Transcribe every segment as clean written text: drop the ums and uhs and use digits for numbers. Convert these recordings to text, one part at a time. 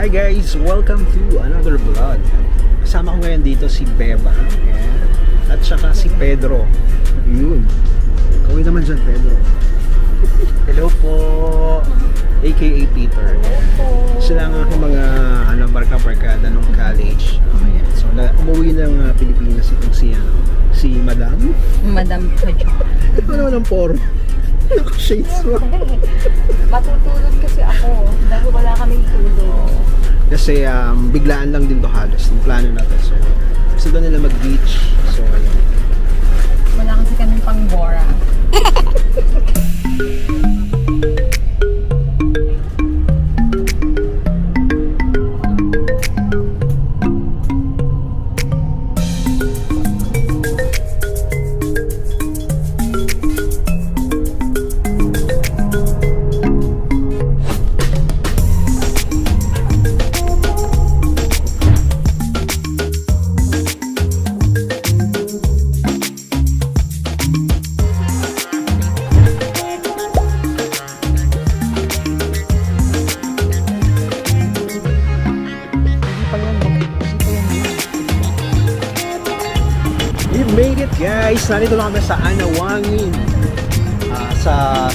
Hi guys! Welcome to another vlog. Kasama ko ngayon dito si Beba. Ayan. At saka si Pedro. Yun. Kawin naman dyan, Pedro. Hello po! AKA Peter. Sila ang aking mga barkada nung college. Ayan. So, umuwi ng Pilipinas itong si Madam. Madam Kajo. Ito naman ang poro. Naka-shades mo. Matutulog kasi ako dahil wala kaming tulog. Kasi biglaan lang din to halos yung plano natin. So, gusto doon nila mag-beach. So, ayun. Wala kasi kaming pang-bora. We made it guys! Nandito na kami sa Anawangin. Sa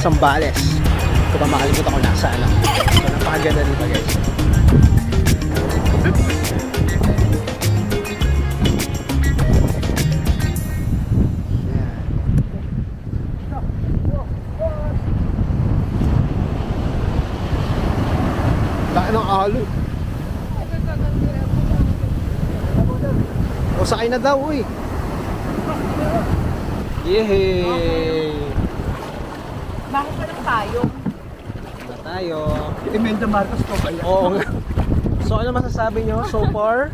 Sambales. Ito pa makalimutan ko nasa ano. So napakaganda dito guys. Laki ng alo. O sakay na daw uy. Yehey! Bakit pa lang tayo? Na tayo. Imelda Marcos ko kaya. Oo nga. So ano masasabi nyo so far?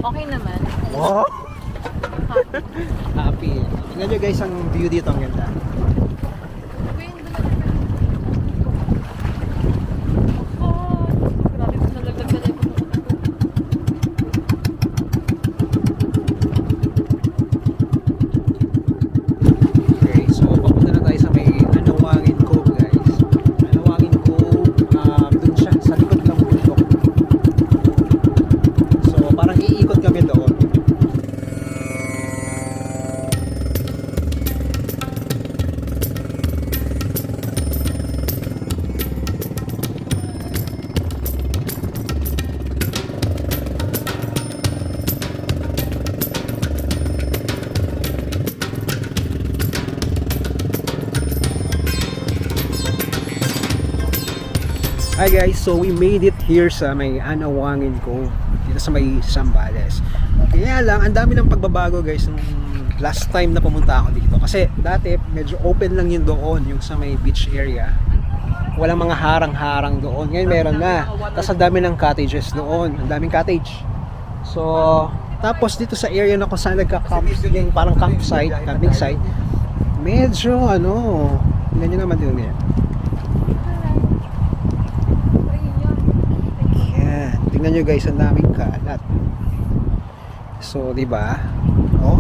Okay naman. Wow! Happy. Tingnan nyo guys ang view dito, ang ganda. Okay, so papunta na tayo sa may Anawangin Cove guys. Anawangin Cove, dun siya sa likod ng bundok. So parang iikot kami doon. Hi guys, so we made it here sa may Anawangin Cove, dito sa may Sambales. Kaya lang, ang dami ng pagbabago guys nung last time na pumunta ako dito. Kasi dati medyo open lang yun doon, yung sa may beach area. Walang mga harang-harang doon. Ngayon meron na. Tapos ang dami ng cottages doon, ang daming cottage. So, tapos dito sa area na kung saan nagka-camp, yung parang campsite, camping site, medyo tingnan nyo naman din yan. Tingnan nyo guys, ang daming kalat. So, di ba? Oh.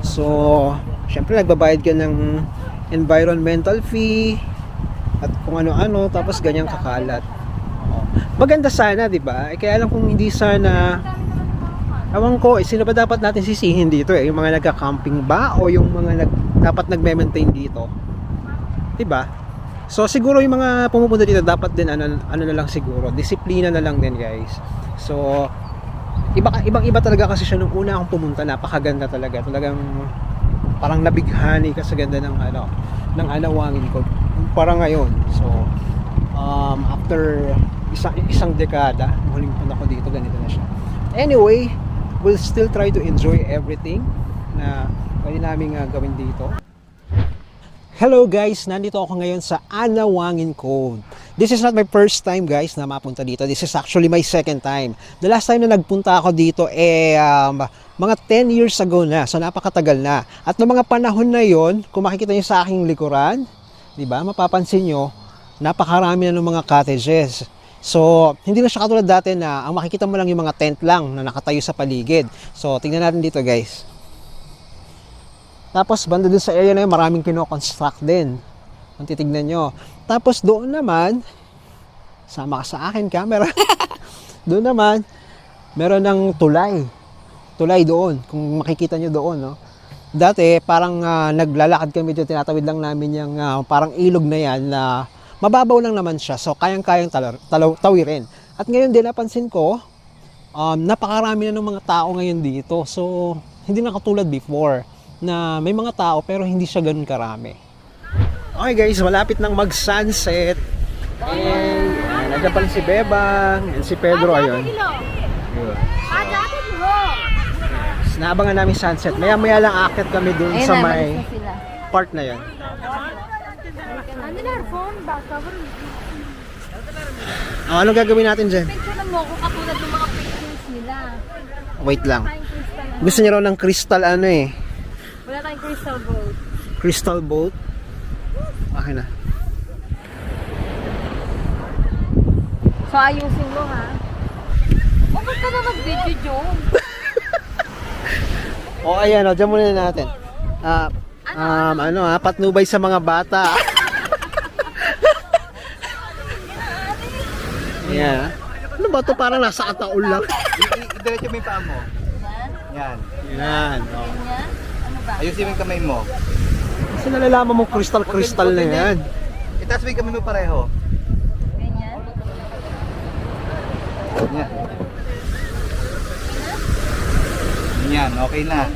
So, syempre nagbabayad ka ng environmental fee at kung ano-ano, tapos ganyang kakalat. Oh. Maganda sana, di ba? Kaya lang kung hindi sana, ewan ko, sino ba dapat natin sisihin dito eh? Yung mga nagka-camping ba o yung mga dapat nagme-maintain dito? Di ba? So siguro yung mga pumupunta dito dapat din ano na lang siguro, disiplina na lang din guys. So ibang-iba talaga kasi siya nung una akong pumunta, napakaganda talaga. Talagang parang nabighani ka sa ganda ng ng Anawangin ko para ngayon. So after isang dekada, huling punta ko dito, ganito na siya. Anyway, we'll still try to enjoy everything na pwede namin gawin dito. Hello guys, nandito ako ngayon sa Anawangin Cove. This is not my first time guys na mapunta dito. This is actually my second time. The last time na nagpunta ako dito mga 10 years ago na. So napakatagal na. At noong mga panahon na yon, kung makikita niyo sa aking likuran, di ba, mapapansin niyo, napakarami na ng mga cottages. So, hindi na siya katulad dati na ang makikita mo lang yung mga tent lang na nakatayo sa paligid. So, tingnan natin dito guys. Tapos banda dun sa area na yun, maraming kino-construct din. Kung titignan nyo. Tapos doon naman, sama ka sa akin, camera. Doon naman, meron ng tulay. Tulay doon, kung makikita nyo doon, no? Dati, parang naglalakad kami dito, tinatawid lang namin yung parang ilog na yan na mababaw lang naman siya. So, kayang-kayang tawirin. At ngayon din, napansin ko, napakarami na ng mga tao ngayon dito. So, hindi na katulad before na may mga tao pero hindi siya ganun karami. Okay guys, malapit nang mag-sunset. And nandiyan pa rin si Bebang and si Pedro ayun. Naabangan namin sunset. Maya-maya lang akit kami dun sa may part na yan. Anong gagawin natin dyan? Picture mo kung katulad ng mga pictures nila. Wait lang. Tayong crystal. Gusto niya raw ng crystal ano eh. Wala tayong crystal boat. Crystal boat. Okay na. So ayusin mo ha. O ba't ka na mag-video, Joe? O ayan o, dyan muna natin. Patnubay sa mga bata. Ayan. Ano ba to? Parang nasa ataol lang. Diretso mo yung paa mo. Yan. Yan. O. Ganyan? Ano ba? Ayusin mo yung kamay mo. Kasi nalalaman mo crystal na yan. Itaas mo yung kamay mo pareho. Ganyan? Yan. Yan, okay na.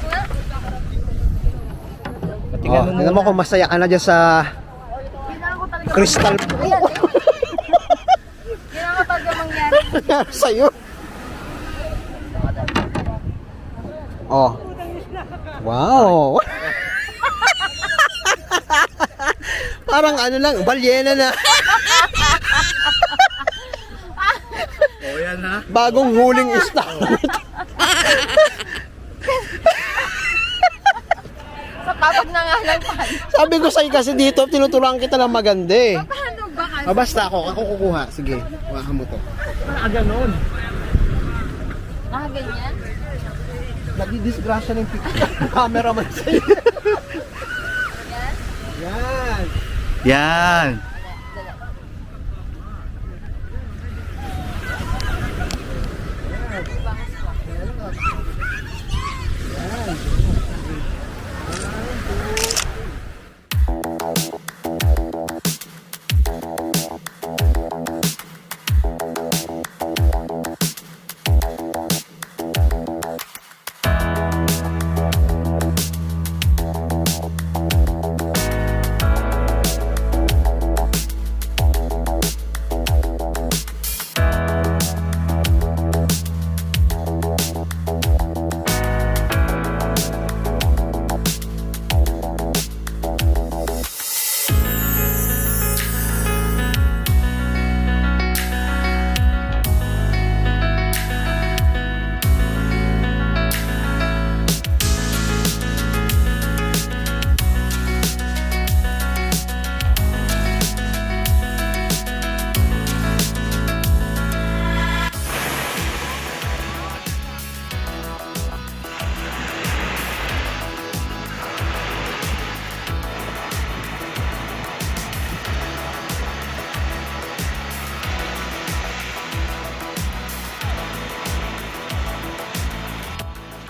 Patingnan mo Tingnan mo kung masaya ka na dyan sa Kailangan ko talaga crystal Kailangan ko talaga mangyari. sa'yo. Oh. Wow. Parang ano lang, balyena na. Oh, yan ha. Bagong huling isda. Sa kapag na nga lang pa. Sabi ko sa'yo kasi dito, tinuturuan kita lang maganda eh. Paano ba kasi? Basta ako kukuha. Sige, hawakan mo to. Ganon. Ganyan? Nagdi-disgrasya ng picture. Cameraman sa'yo. Yan. Yan.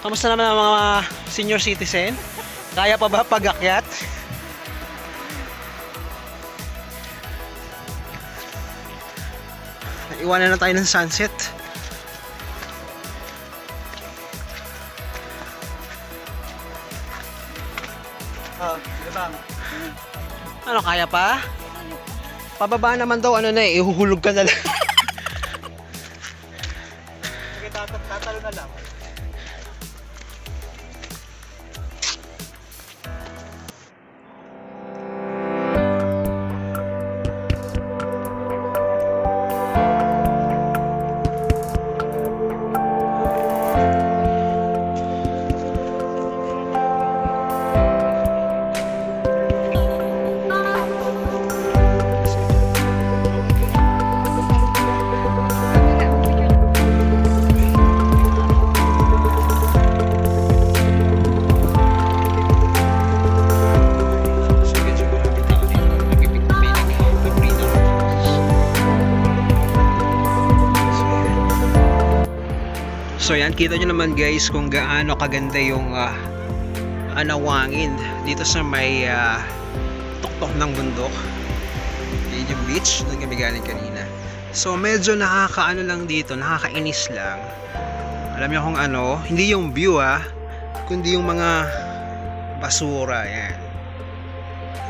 Kamusta naman ang mga senior citizen? Kaya pa ba pag-akyat? Iwanan na tayo ng sunset. Diba? Ano, kaya pa? Pababa naman daw, ano na eh, ihuhulog ka na lang. Sige, tatalo na lang. Ayan, kita nyo naman guys kung gaano kaganda yung anawangin dito sa may tuktok ng bundok. Yun yung beach, doon kami galing kanina. So medyo nakakaano lang dito, nakakainis lang. Alam niyo kung ano, hindi yung view kundi yung mga basura. Yan.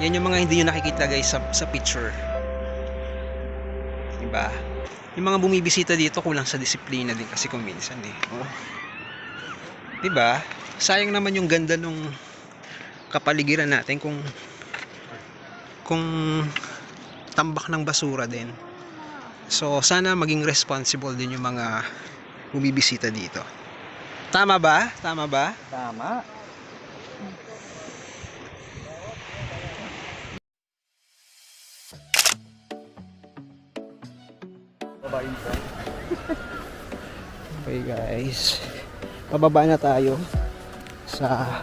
Yan yung mga hindi nyo nakikita guys sa picture. Diba? Yung mga bumibisita dito kulang sa disiplina din kasi kung minsan oh. Diba? Sayang naman yung ganda nung kapaligiran natin kung tambak ng basura din. So sana maging responsible din yung mga bumibisita dito. Tama ba? Tama ba? Tama. Babayin ka. Okay guys, pababa na tayo sa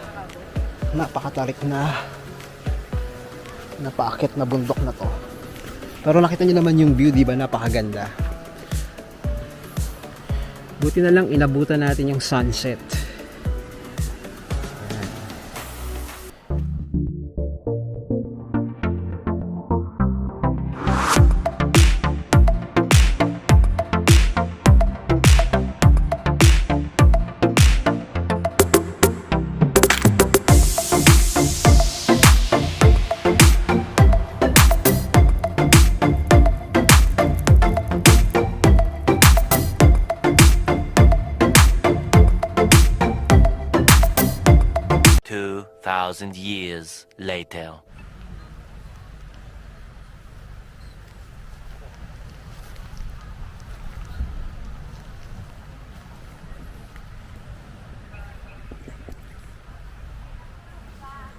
napakatarik na napakakit na bundok na to. Pero nakita niyo naman yung view, di ba? Napakaganda. Buti na lang inabutan natin yung sunset. Ayan. Thousand years later.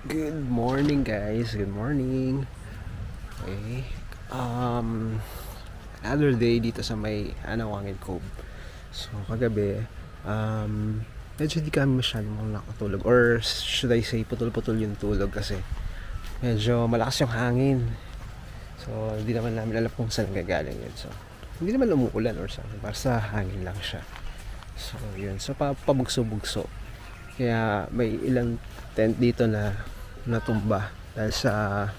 Good morning guys, good morning. Okay. Another day dito sa may Anawangin Cove. So kagabi, medyo hindi kami masyadong nakatulog, or should I say putol-putol yung tulog kasi medyo malakas yung hangin. So hindi naman namin alam kung saan gagaling yun. So hindi naman umuulan or something, basta hangin lang siya. So yun, so pabugso-bugso. Kaya may ilang tent dito na natumba dahil sa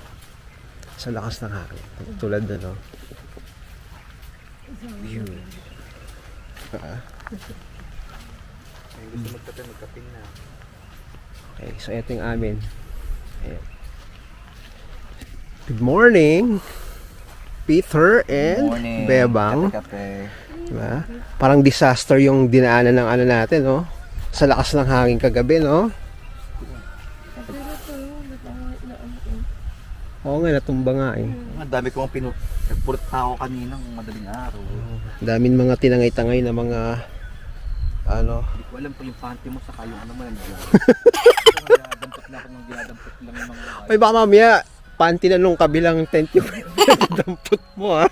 lakas ng hangin. Tulad na, no? Yun. Gusto magkape na. Okay, so ito yung amin. Ayan. Good morning, Peter and Bebang. Kape. Diba? Parang disaster yung dinaanan ng ano natin, no? Sa lakas ng hangin kagabi, no? Oo nga, natumba nga eh. Ang dami kong nagpulot na ako kaninang madaling araw. Daming mga tinangay-tangay na mga ano. Hindi ko alam kung yung panty mo saka yung ano mo nandiyan. Dinadampot na ako ng dinadampot lang yung mga... Ay baka mamaya, panty na nung kabilang tent yung dampot mo ha.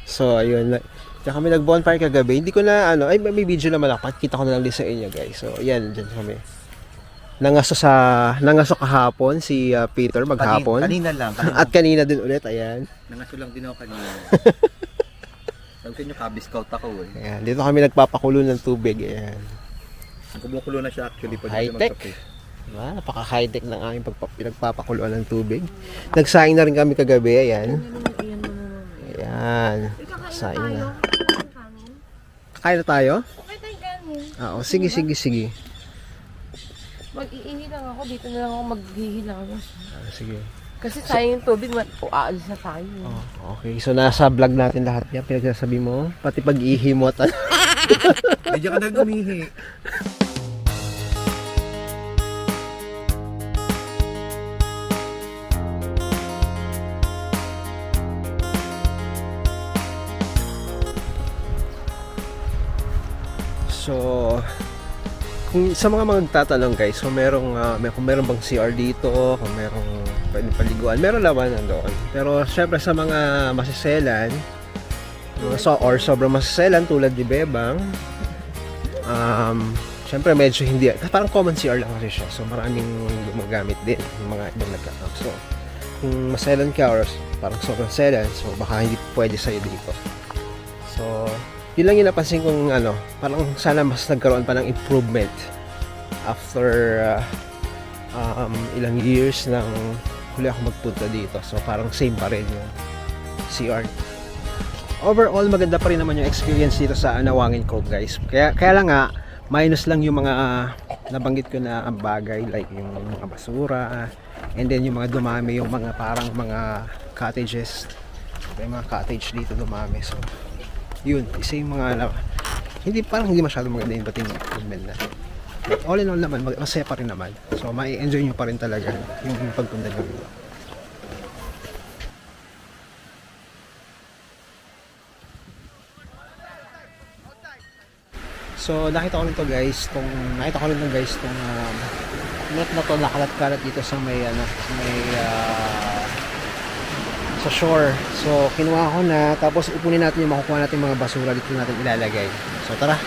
So ayun, tsaka kami nag-bonfire kagabi. Hindi ko na ano, ay may video naman ako. Kita ko na lang din sa inyo guys. So ayan, dyan kami. Nangaso kahapon si Peter maghapon. Kanina lang. At kanina din ulit, ayan. Nangaso lang din ako kanina. Sabi ko nyo, Cub-Scout ako eh. Ayan, dito kami nagpapakulo ng tubig, ayan. Kumukulo na siya actually. High-tech. Diba? Napaka-high-tech ng aming pinagpapakuluan ng tubig. Nagsaing na rin kami kagabi, ayan. Ayan. Saing na. Kakain na tayo? Okay tayo kanin. Oo, sige. Mag-iihi lang ako. Dito na lang ako maghihilang. Sige. Kasi sayang yung tubig. Aalis na tayo. Oh, okay, so nasa vlog natin lahat yan. Pinagsasabi mo, pati pag-ihi mo at Medyo ka na gumihi. So, kung sa mga magtatanong guys, kung merong bang CR dito, kung merong pwedeng paliguan, meron naman nandoon. Pero syempre sa mga masiselan, or sobrang masiselan tulad ni Bebang, syempre medyo hindi, parang common CR lang kasi siya. So maraming gumagamit din ng mga ibang nagkakap. So kung maselan ka or parang sobrang selan, so baka hindi pwede sa'yo dito. So Yun lang yung napansin kong parang sana mas nagkaroon pa ng improvement after ilang years nang huli ako magpunta dito. So parang same pa rin yung CR. Overall, maganda pa rin naman yung experience dito sa Anawangin Cove, guys. Kaya lang nga, minus lang yung mga nabanggit ko na bagay, like yung mga basura, and then yung mga dumami, yung mga parang mga cottages. May mga cottage dito dumami. So yun, isa yung mga hindi masyadong maganda yung dating improvement na. But all in all naman, masaya pa rin naman. So mai-enjoy nyo pa rin talaga yung pagpunta nyo dito. So nakita ko rin to guys, tong net na to nakalat-kalat dito sa may sa shore. So kinuha ko na, tapos ipunin natin yung makukuha natin mga basura dito natin ilalagay. So tara.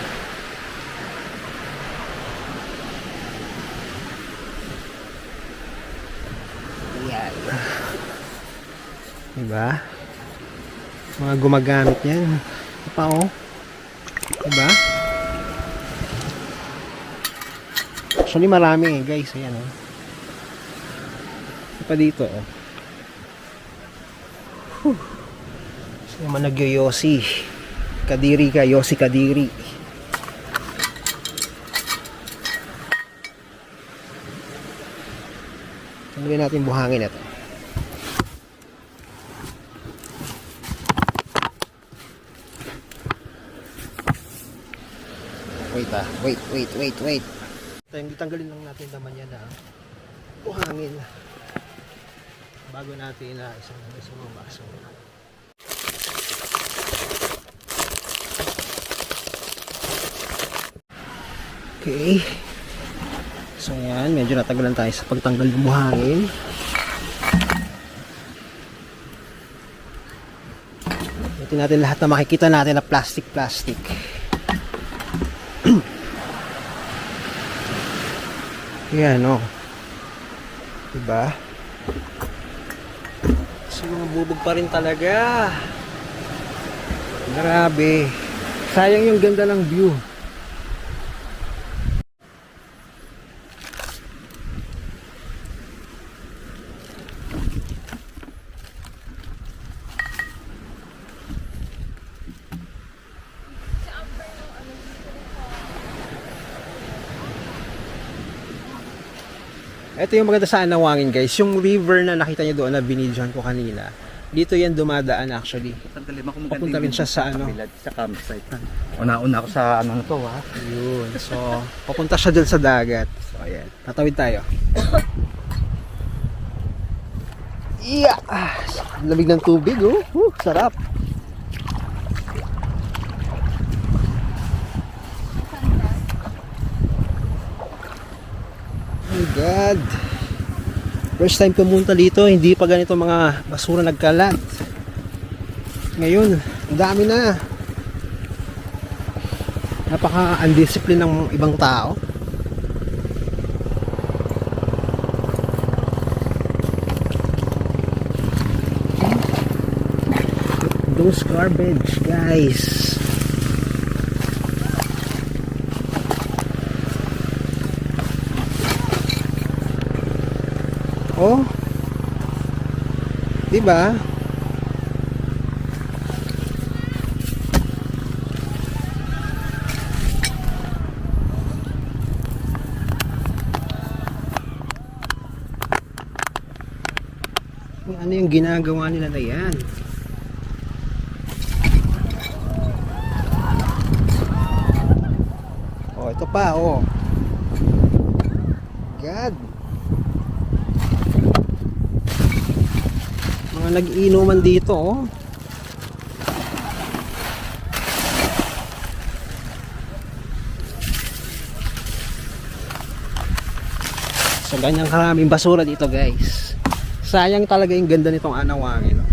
Yan. Diba? Mga gumagamit yan. Ito pa oh. Diba? Actually marami guys, ayan oh. Ito pa dito oh. So naman nagyoyosi. Kadiri ka, yosi kadiri. Tanggalin natin buhangin ito. Wait. Tanggalin lang natin naman yan na buhangin bago natin isang mga baso. Okay. So yan, medyo natagalan tayo sa pagtanggal ng buhangin. Ito natin lahat na makikita natin na plastic. Yan o. Diba? So mga bubog pa rin talaga. Grabe. Sayang yung ganda ng view. Ito yung maganda sa Anawangin guys, yung river na nakita niyo doon na binidyohan ko kanina. Dito yan dumadaan actually. Papunta rin siya sa sa campsite. Una-una ako sa to ha. Yun. So, papunta siya dyan sa dagat. So, ayan. Tatawid tayo. Yeah! Lamig ng tubig oh. Sarap. Oh my God. First time pumunta dito, hindi pa ganito mga basura nagkalat. Ngayon, ang dami na. Napaka-undiscipline ng ibang tao. Those garbage, guys. Oh, diba? Ano yung ginagawa nila na yan? Oh, ito pa, oh. God. Mga nag-iinuman dito oh. So ganyang karaming basura dito guys. Sayang talaga yung ganda nitong Anawangin oh.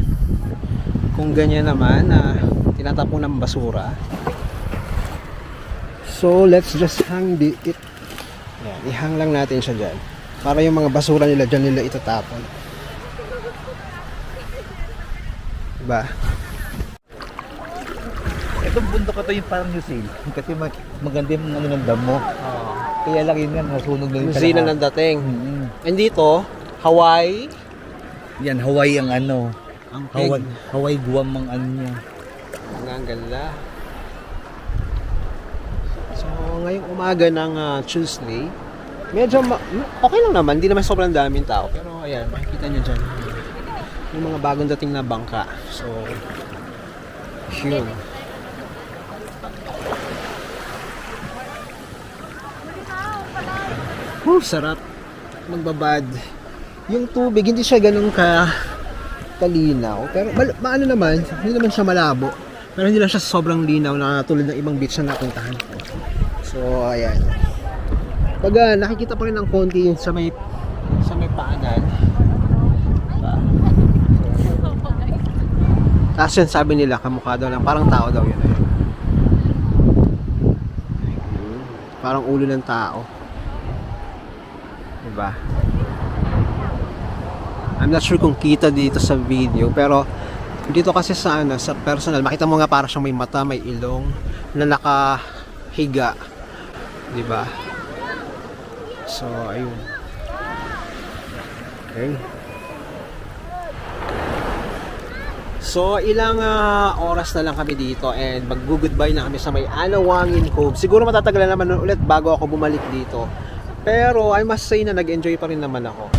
Kung ganyan naman na tinatapon ng basura. So let's just hang it. Yan, ihang lang natin siya dyan para yung mga basura nila dyan nila itatapon. Diba? Itong bundok ito yung parang New Zealand. Kasi maganda yung ano ng damo. Kaya lang yun nga, nasunog na yung New Zealand ang dating. Mm-hmm. And dito, Hawaii. Yan, Hawaii ang ano. Ang Hawaii Guam ang ano niya. Ang ganda. So, ngayong umaga ng Tuesday, medyo okay lang naman, hindi naman sobrang daming tao. Pero ayan, makikita nyo dyan. Yung mga bagong dating na bangka. So, yun. Sarap magbabad. Yung tubig, hindi siya ganun kalinaw. Pero maano naman, hindi naman siya malabo. Pero hindi lang siya sobrang linaw na tulad ng ibang beach na napuntahan ko. So, ayan. Pag nakikita pa rin ng konti yung sa may paanan. Diba? Tapos yun, sabi nila, kamukha daw lang, parang tao daw yun. Parang ulo ng tao. Diba? I'm not sure kung kita dito sa video, pero dito kasi sa personal, makita mo nga parang siyang may mata, may ilong na nakahiga. Diba? So, ayun. Okay. So, ilang oras na lang kami dito and mag-goodbye na kami sa may Anawangin Cove. Siguro matatagalan naman ulit bago ako bumalik dito. Pero I must say na nag-enjoy pa rin naman ako.